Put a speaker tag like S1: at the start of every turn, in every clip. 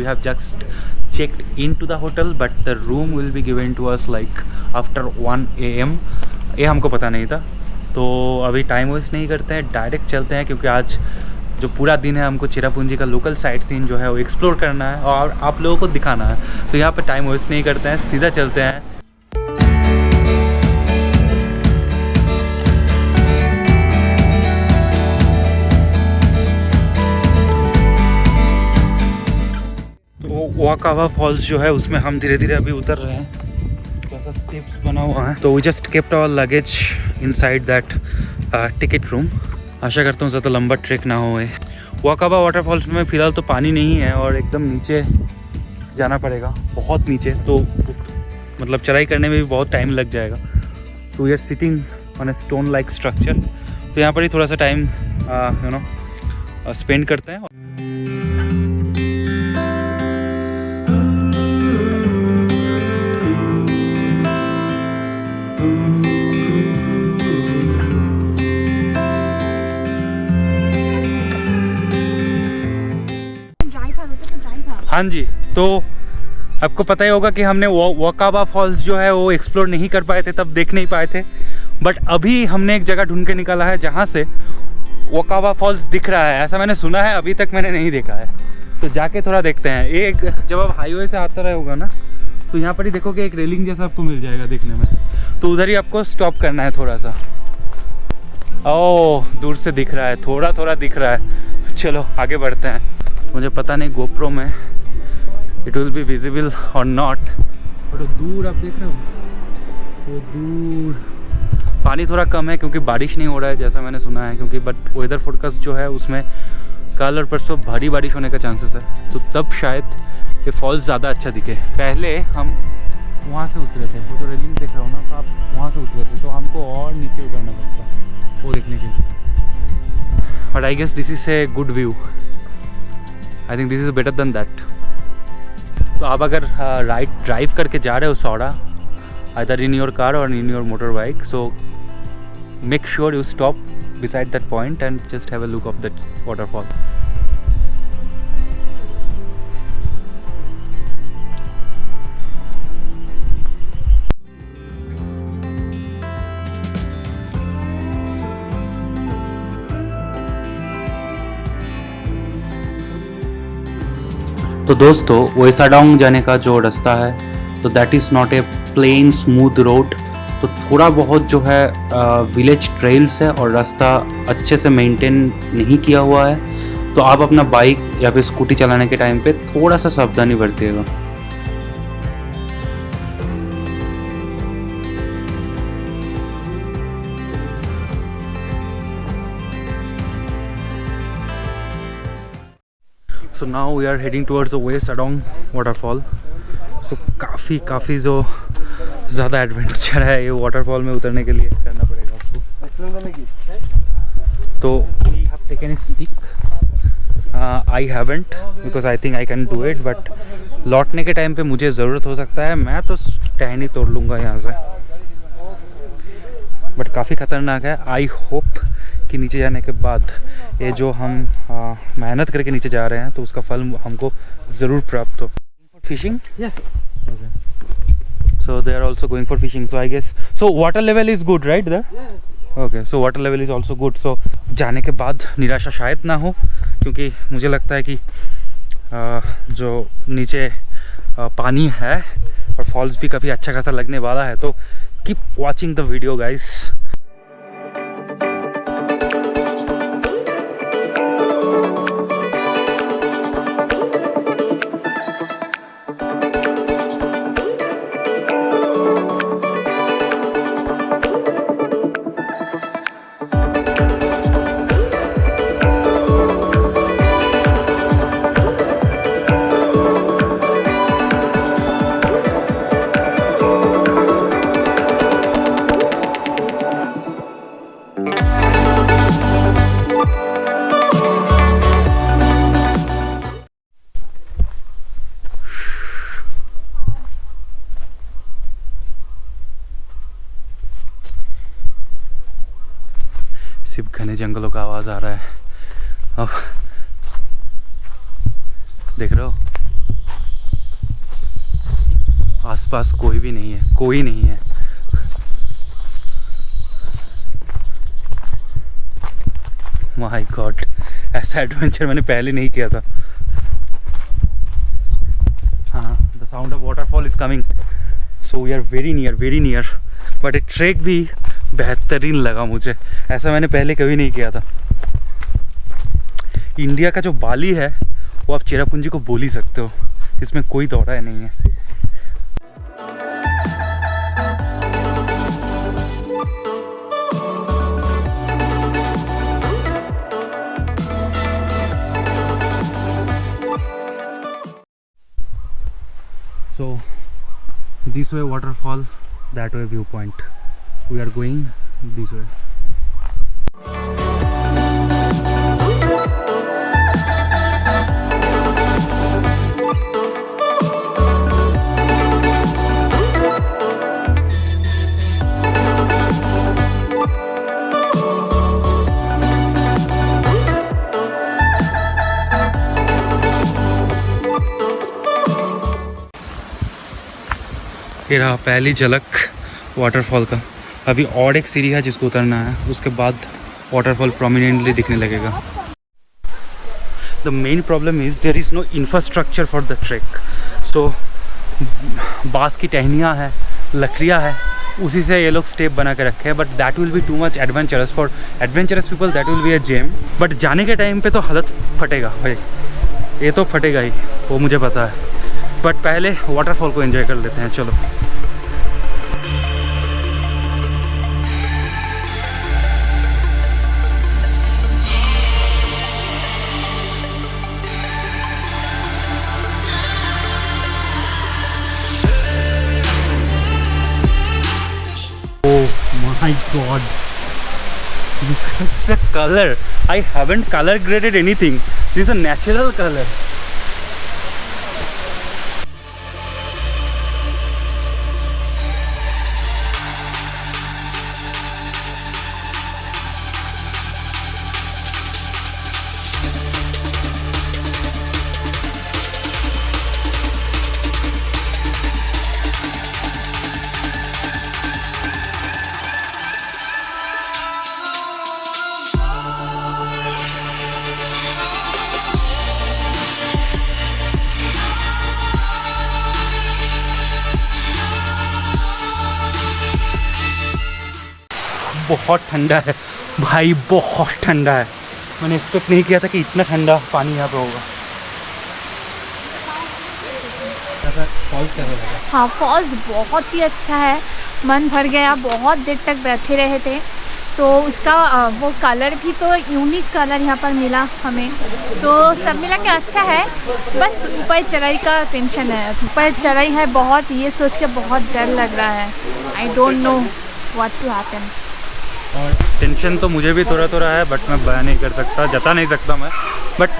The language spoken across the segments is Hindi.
S1: have just checked into the hotel, but the room will be given to us like after 1 AM. ये हमको पता नहीं था, तो अभी टाइम वेस्ट नहीं करते हैं, डायरेक्ट चलते हैं, क्योंकि आज जो पूरा दिन है हमको चेरापूंजी का लोकल साइट सीन जो है वो एक्सप्लोर करना है और आप लोगों को दिखाना है। तो यहाँ पे टाइम वेस्ट नहीं करते हैं, सीधा चलते हैं। तो वाकावा फॉल्स जो है उसमें हम धीरे धीरे अभी उतर रहे हैं। कैसा स्टेप्स बना हुआ है, तो we just kept our luggage inside that ticket room. आशा करता हूँ ज़्यादा लंबा ट्रैक ना हो। वाकावा वाटरफॉल्स में फ़िलहाल तो पानी नहीं है और एकदम नीचे जाना पड़ेगा, बहुत नीचे, तो मतलब चढ़ाई करने में भी बहुत टाइम लग जाएगा। तो we are sitting on a stone like structure, तो यहाँ पर ही थोड़ा सा टाइम स्पेंड करते हैं। हाँ जी, तो आपको पता ही होगा कि हमने वाकावा फॉल्स जो है वो एक्सप्लोर नहीं कर पाए थे, तब देख नहीं पाए थे। बट अभी हमने एक जगह ढूंढ के निकाला है जहाँ से वाकावा फॉल्स दिख रहा है, ऐसा मैंने सुना है, अभी तक मैंने नहीं देखा है। तो जाके थोड़ा देखते हैं। एक जब आप हाईवे से आता रहे होगा ना, तो यहाँ पर ही देखोगे एक रेलिंग जैसा आपको मिल जाएगा देखने में, तो उधर ही आपको स्टॉप करना है थोड़ा सा। ओह, दूर से दिख रहा है, थोड़ा थोड़ा दिख रहा है। चलो आगे बढ़ते हैं। मुझे पता नहीं गोप्रो में इट विल बी विजिबल और नॉट, बट दूर आप देख रहे हो, वो दूर पानी थोड़ा कम है क्योंकि बारिश नहीं हो रहा है जैसा मैंने सुना है, क्योंकि बट वेदर फोरकास्ट जो है उसमें कल और परसों भारी बारिश होने का चांसेस है, तो तब शायद ये फॉल्स ज़्यादा अच्छा दिखे। पहले हम वहाँ से उतरे थे, वो जो रेलिंग देख रहे हो ना, तो आप वहाँ से उतरे थे, तो हमको और नीचे उतरना पड़ता वो देखने के लिए। But I guess this is a good view, I think this is better than that. तो आप अगर राइट ड्राइव करके जा रहे हो सौड़ा, आइदर इन योर कार और in your motorbike, so make sure you stop beside that point and just have a look of that waterfall. तो दोस्तों, वेसाडांग जाने का जो रास्ता है, तो that is not a plain smooth road, तो थोड़ा बहुत जो है विलेज ट्रेल्स है और रास्ता अच्छे से मेंटेन नहीं किया हुआ है, तो आप अपना बाइक या फिर स्कूटी चलाने के टाइम पे थोड़ा सा सावधानी बरतिएगा। So now we are heading towards the Wei Sawdong waterfall. So काफ़ी जो ज़्यादा एडवेंचर है ये वाटरफॉल में उतरने के लिए, करना पड़ेगा आपको। तो we have taken a stick, I haven't because I think I can do it, but लौटने के टाइम पे मुझे ज़रूरत हो सकता है। मैं तो टहनी तोड़ लूँगा यहाँ से, बट काफ़ी ख़तरनाक है। आई होप कि नीचे जाने के बाद ये जो हम मेहनत करके नीचे जा रहे हैं, तो उसका फल हमको ज़रूर प्राप्त हो। Fishing, yes, okay. So they are also going for fishing. So I guess so water level is good, right there? Yeah. Okay, so water level is also good. So जाने के बाद निराशा शायद ना हो, क्योंकि मुझे लगता है कि जो नीचे पानी है और फॉल्स भी काफ़ी अच्छा खासा लगने वाला है। तो keep watching the video guys. सिर्फ घने जंगलों का आवाज़ आ रहा है। अब देख रहे हो आसपास कोई भी नहीं है, कोई नहीं है। माय गॉड, ऐसा एडवेंचर मैंने पहले नहीं किया था। हाँ, the sound of waterfall is coming, so we are very near. But एक ट्रैक भी बेहतरीन लगा मुझे, ऐसा मैंने पहले कभी नहीं किया था। इंडिया का जो बाली है वो आप चेरापूंजी को बोल ही सकते हो, इसमें कोई दौड़ा नहीं है। So this way waterfall, that way viewpoint. We are going this way. ये रहा पहली झलक वाटरफॉल का। अभी और एक सीढ़ी है जिसको उतरना है, उसके बाद वाटरफॉल प्रोमिनेंटली दिखने लगेगा। The main problem is there is no infrastructure for the track. So बाँस की टहनियाँ हैं, लकड़ियाँ है, उसी से ये लोग स्टेप बना के रखे हैं। But that will be too much adventurous for adventurous people, that will be a gem. But जाने के टाइम पे तो हालत फटेगा भाई, ये तो फटेगा ही, वो मुझे पता है। बट पहले वाटरफॉल को एंजॉय कर लेते हैं, चलो। My God, look at the color. I haven't color graded anything. This is a natural color. बहुत ठंडा है भाई, बहुत ठंडा है। मैंने एक्सपेक्ट नहीं किया था कि इतना ठंडा पानी यहाँ पे होगा। फॉल्स कैसा लगा?
S2: हाँ, फॉल्स बहुत ही अच्छा है, मन भर गया। बहुत देर तक बैठे रहे थे, तो उसका वो कलर भी तो यूनिक कलर यहाँ पर मिला हमें, तो सब मिला के अच्छा है। बस ऊपर चढ़ाई का टेंशन है, ऊपर चढ़ाई है बहुत, ये सोच के बहुत डर लग रहा है। I don't know what to happen.
S1: और टेंशन तो मुझे भी थोड़ा थोड़ा है, बट मैं बयान नहीं कर सकता, जता नहीं सकता मैं। बट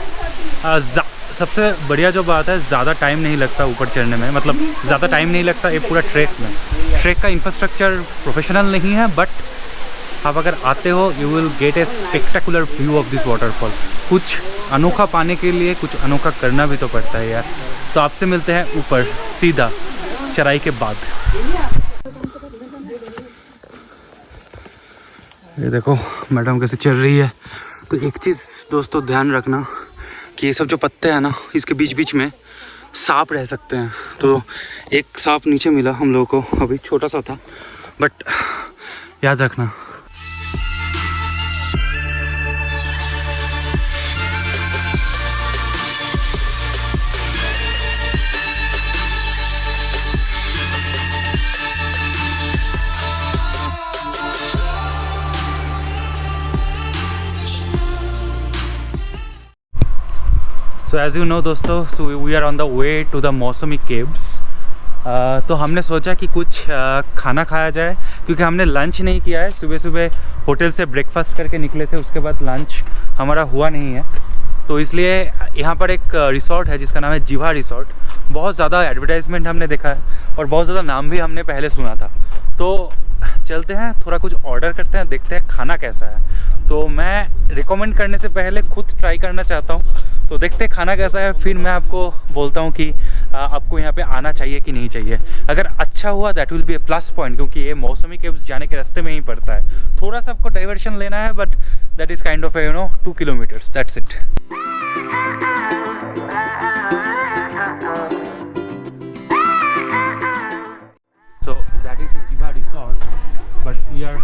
S1: सबसे बढ़िया जो बात है, ज़्यादा टाइम नहीं लगता ऊपर चढ़ने में, मतलब ज़्यादा टाइम नहीं लगता ये पूरा ट्रैक में। ट्रैक का इंफ्रास्ट्रक्चर प्रोफेशनल नहीं है, बट आप अगर आते हो you will gate A spectacular view of this waterfall. कुछ अनोखा पाने के लिए कुछ अनोखा करना भी तो पड़ता है यार। तो आपसे मिलते हैं ऊपर सीधा चढ़ाई के बाद। ये देखो मैडम कैसे चल रही है। तो एक चीज़ दोस्तों ध्यान रखना कि ये सब जो पत्ते हैं ना, इसके बीच बीच में सांप रह सकते हैं। तो एक सांप नीचे मिला हम लोगों को, अभी छोटा सा था, बट याद रखना। सो एज़ यू नो दोस्तों, so we are on the way to the Mawsmai caves. तो हमने सोचा कि कुछ खाना खाया जाए, क्योंकि हमने लंच नहीं किया है। सुबह सुबह होटल से ब्रेकफास्ट करके निकले थे, उसके बाद लंच हमारा हुआ नहीं है। तो इसलिए यहाँ पर एक रिसोर्ट है जिसका नाम है जिवा रिसोर्ट। बहुत ज़्यादा एडवर्टाइजमेंट हमने देखा है और बहुत ज़्यादा नाम भी हमने पहले सुना था। तो चलते हैं, थोड़ा कुछ ऑर्डर करते हैं, देखते हैं खाना कैसा है। तो मैं रिकमेंड करने से पहले खुद ट्राई करना चाहता हूँ, तो देखते हैं खाना कैसा है, फिर मैं आपको बोलता हूँ कि आपको यहाँ पे आना चाहिए कि नहीं चाहिए। अगर अच्छा हुआ that will B A plus point, क्योंकि ये मौसमी केव्स जाने के रास्ते में ही पड़ता है। थोड़ा सा आपको डाइवर्शन लेना है, but that is kind of 2 kilometres, that's it. So that is the Jiva Resort, but we are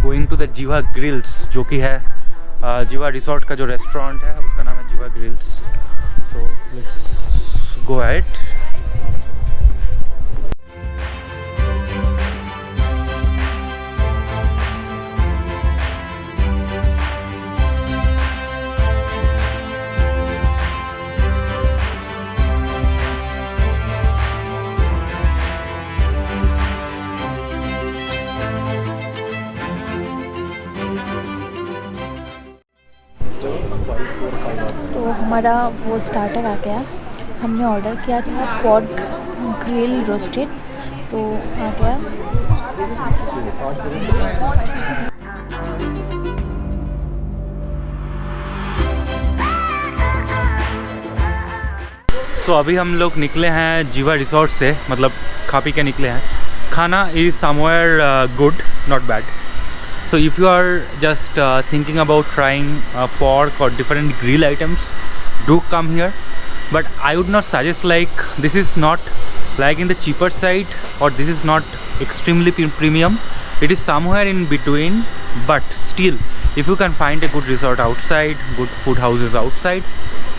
S1: going to the Jiva Grills, जो कि है जीवा रिसोर्ट का जो रेस्टोरेंट है उसका नाम है Jeeva Grylls. So let's go ahead.
S2: तो हमारा वो स्टार्टर आ गया। हमने ऑर्डर किया था पॉर्क ग्रिल रोस्टेड, तो आ गया।
S1: सो अभी हम लोग निकले हैं जीवा रिसोर्ट से, मतलब खा पी के निकले हैं। खाना is somewhere good, not bad. So if you are just thinking about trying pork or different grill items, do come here. But I would not suggest, like, this is not like in the cheaper side, or this is not extremely premium. It is somewhere in between, but still if you can find a good resort outside, good food houses outside,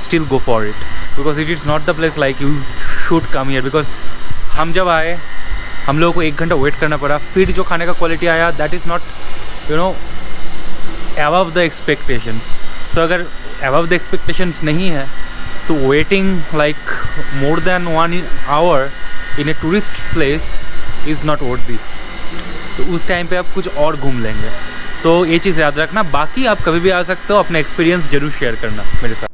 S1: still go for it, because it is not the place like you should come here. Because हम जब आए हम लोगों को 1 घंटा वेट करना पड़ा, फिर जो खाने का क्वालिटी आया that is not above the expectations. So अगर above the expectations नहीं है तो waiting like more than 1 hour in a tourist place is not worthy. तो उस टाइम पे आप कुछ और घूम लेंगे। तो ये चीज़ याद रखना। बाकी आप कभी भी आ सकते हो, अपना एक्सपीरियंस जरूर शेयर करना मेरे साथ।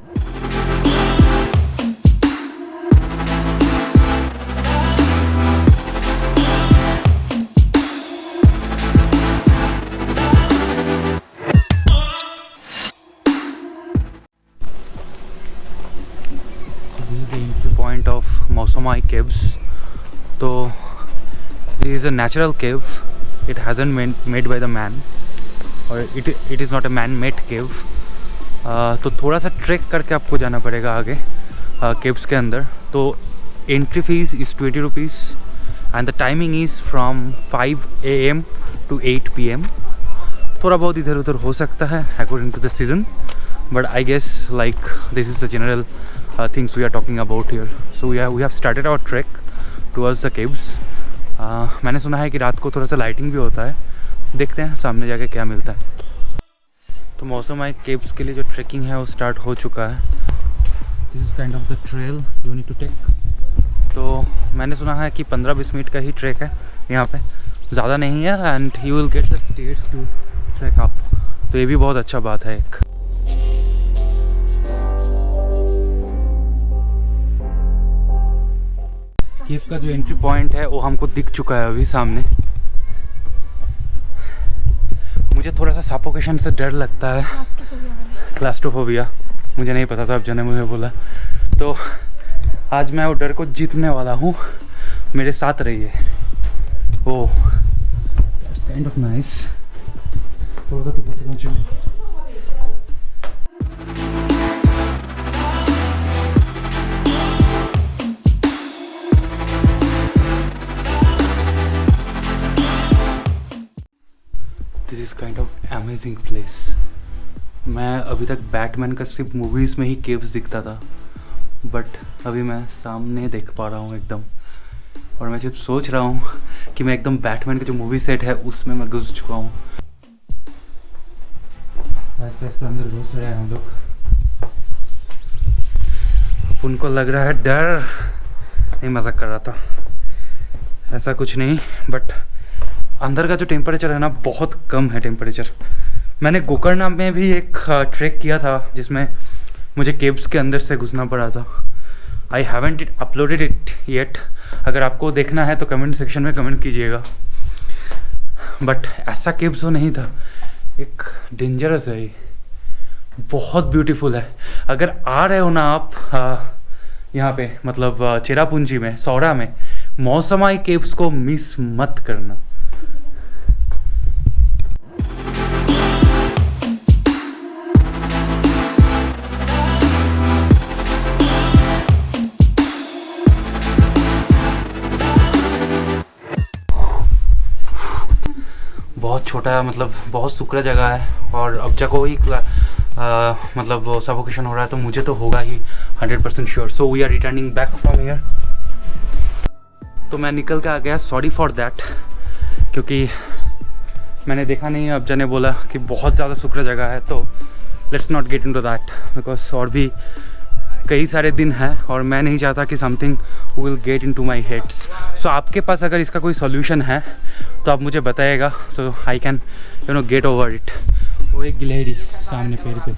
S1: Point of Mausamai caves. So this is a natural cave. It hasn't been made by the man, or it is not a man-made cave. तो थोड़ा सा ट्रैक करके आपको जाना पड़ेगा आगे caves के अंदर। तो entry fees is 20 rupees and the timing is from 5 AM to 8 PM. थोड़ा बहुत इधर उधर हो सकता है according to the season, but I guess like this is the general things we are talking about here. So we have started our trek towards the caves. मैंने सुना है कि रात को थोड़ा सा लाइटिंग भी होता है, देखते हैं सामने जाके क्या मिलता है। तो मौसमाई केव्स के लिए जो ट्रैकिंग है वो स्टार्ट हो चुका है। This is kind of the trail you need to take. तो मैंने सुना है कि 15-20 मिनट का ही ट्रैक है यहाँ पे, ज़्यादा नहीं है, and you will get the stairs to track up. तो ये भी बहुत अच्छा बात है एक। केव का जो एंट्री पॉइंट है वो हमको दिख चुका है अभी सामने। मुझे थोड़ा सा सफोकेशन से डर लगता है, क्लास्ट्रोफोबिया। मुझे नहीं पता था, अब जाने मुझे बोला। तो आज मैं वो डर को जीतने वाला हूँ, मेरे साथ रहिए। Oh that's kind of nice. थोड़ा सा टूपते पहुँचूँ। This is kind of amazing place. मैं अभी तक बैटमैन का सिर्फ मूवीज़ में ही केव्स दिखता था, बट अभी मैं सामने देख पा रहा हूँ एकदम। और मैं सिर्फ सोच रहा हूँ कि मैं एकदम बैटमैन का जो मूवी सेट है उसमें मैं घुस चुका हूँ। ऐसे ऐसे अंदर घुस रहे हैं हम लोग। उनको लग रहा है डर, नहीं मजाक कर रहा था, ऐसा कुछ नहीं। बट अंदर का जो टेम्परेचर है ना, बहुत कम है टेम्परेचर। मैंने गोकर्ण में भी एक ट्रैक किया था जिसमें मुझे केव्स के अंदर से घुसना पड़ा था। I haven't uploaded it yet. अगर आपको देखना है तो कमेंट सेक्शन में कमेंट कीजिएगा। बट ऐसा केव्स तो नहीं था, एक डेंजरस है ये, बहुत ब्यूटीफुल है। अगर आ रहे हो ना आप यहाँ पे, मतलब चेरापूंजी में, सौरा में मौसमाई केव्स को मिस मत करना। बहुत छोटा, मतलब बहुत सुकरा जगह है, और अब जब कोई मतलब सफोकेशन हो रहा है तो मुझे तो होगा ही 100% sure. So we are returning back from here. तो मैं निकल के आ गया, सॉरी फॉर दैट, क्योंकि मैंने देखा नहीं। अब ने बोला कि बहुत ज़्यादा सुकरा जगह है, तो let's not get into that, because और भी कई सारे दिन हैं और मैं नहीं चाहता कि something will get into my heads. So आपके पास अगर इसका कोई सॉल्यूशन है तो आप मुझे बताइएगा, so I can get over it. वो एक गिलहरी सामने पेड़ पे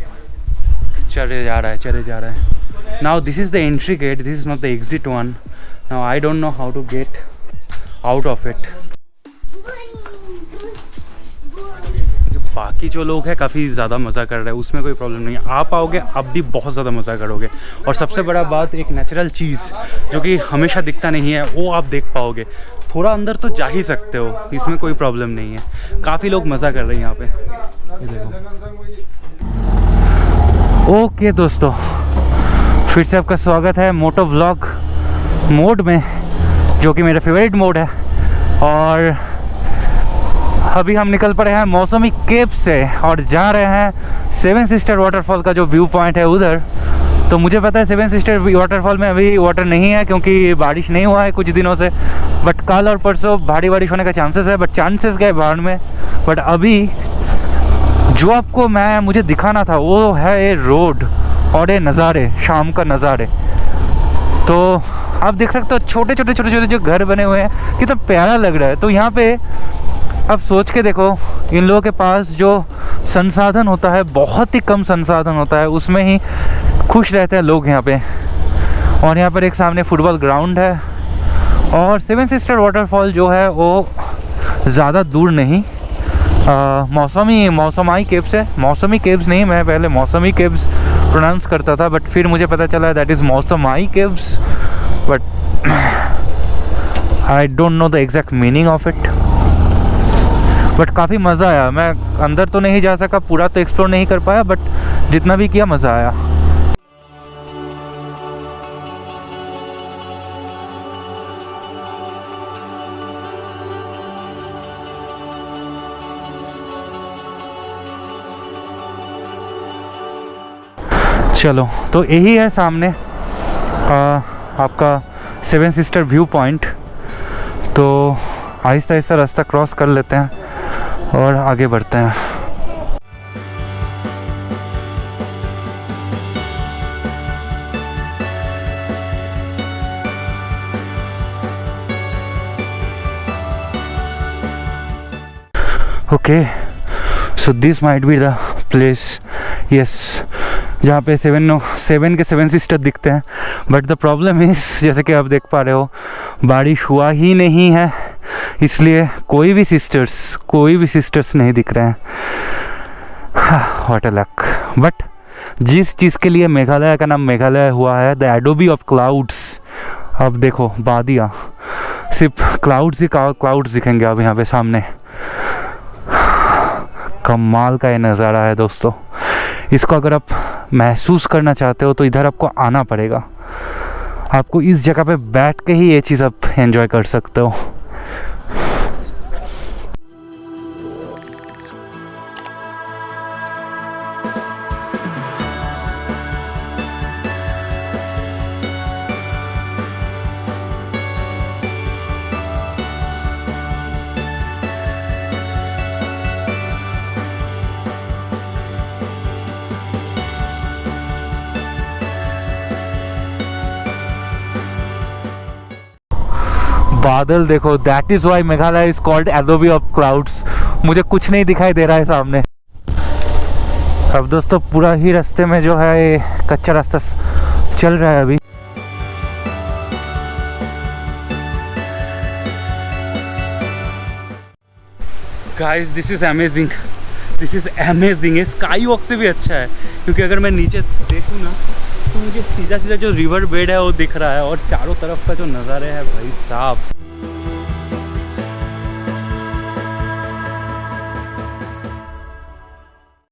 S1: चले जा रहा है। Now this is the entry gate, this is not the exit one. Now I don't know how to get out of it. बाकी जो लोग हैं काफ़ी ज़्यादा मज़ा कर रहे हैं, उसमें कोई प्रॉब्लम नहीं है। आप आओगे, आप भी बहुत ज़्यादा मज़ा करोगे। और सबसे बड़ा बात, एक नेचुरल चीज़ जो कि हमेशा दिखता नहीं है, वो आप देख पाओगे। थोड़ा अंदर तो जा ही सकते हो, इसमें कोई प्रॉब्लम नहीं है। काफ़ी लोग मज़ा कर रहे हैं यहाँ पे, ये देखो। ओके दोस्तों, फिर से आपका स्वागत है मोटो व्लॉग मोड में, जो कि मेरा फेवरेट मोड है। और अभी हम निकल पड़े हैं मौसमी केव से और जा रहे हैं सेवन सिस्टर वाटरफॉल का जो व्यू पॉइंट है उधर। तो मुझे पता है सेवन सिस्टर वाटरफॉल में अभी वाटर नहीं है, क्योंकि बारिश नहीं हुआ है कुछ दिनों से। बट कल और परसों भारी बारिश होने का चांसेस है, बट चांसेस गए बाढ़ में। बट अभी जो आपको मुझे दिखाना था वो है ये रोड और ये नज़ारे, शाम का नज़ारे। तो आप देख सकते हो छोटे छोटे जो घर बने हुए हैं, कितना प्यारा लग रहा है। तो यहाँ पे अब सोच के देखो, इन लोगों के पास जो संसाधन होता है, बहुत ही कम संसाधन होता है, उसमें ही खुश रहते हैं लोग यहाँ पे। और यहाँ पर एक सामने फुटबॉल ग्राउंड है। और सेवन सिस्टर वाटरफॉल जो है वो ज़्यादा दूर नहीं, मौसमाई केव्स है। मौसमी केव्स नहीं, मैं पहले मौसमी केव्स प्रोनाउंस करता था, बट फिर मुझे पता चला that is Mawsmai caves. But I don't know the exact meaning of it. But काफ़ी मज़ा आया। मैं अंदर तो नहीं जा सका, पूरा तो एक्सप्लोर नहीं कर पाया, बट जितना भी किया मज़ा आया। चलो, तो यही है सामने आपका सेवन सिस्टर व्यू पॉइंट। तो आहिस्ता आहिस्ता रास्ता क्रॉस कर लेते हैं और आगे बढ़ते हैं। Okay, so this might be the place, yes, जहाँ पे सेवन के सेवन सिस्टर दिखते हैं। बट द प्रॉब्लम इज़, जैसे कि आप देख पा रहे हो, बारिश हुआ ही नहीं है, इसलिए कोई भी सिस्टर्स नहीं दिख रहे हैं। What a luck. बट जिस चीज़ के लिए मेघालय का नाम मेघालय हुआ है, द एडोबी ऑफ क्लाउड्स। अब देखो वादियाँ, सिर्फ क्लाउड्स ही क्लाउड्स दिखेंगे अब यहाँ पे सामने। कमाल का ये नज़ारा है दोस्तों। इसको अगर आप महसूस करना चाहते हो तो इधर आपको आना पड़ेगा। आपको इस जगह पे बैठ के ही ये चीज़ आप एंजॉय कर सकते हो। बादल देखो, that is why Meghalaya is called एडोबी ऑफ क्लाउड्स। मुझे कुछ नहीं दिखाई दे रहा है सामने। अब दोस्तों पूरा ही रास्ते में जो है ये कच्चा रास्ता चल रहा है अभी। Guys, this is amazing, this is amazing. ये स्काई वॉक से भी अच्छा है, क्योंकि अगर मैं नीचे देखूँ ना तो मुझे सीधा सीधा जो रिवर बेड है वो दिख रहा है और चारों तरफ का जो नज़ारा है भाई साहब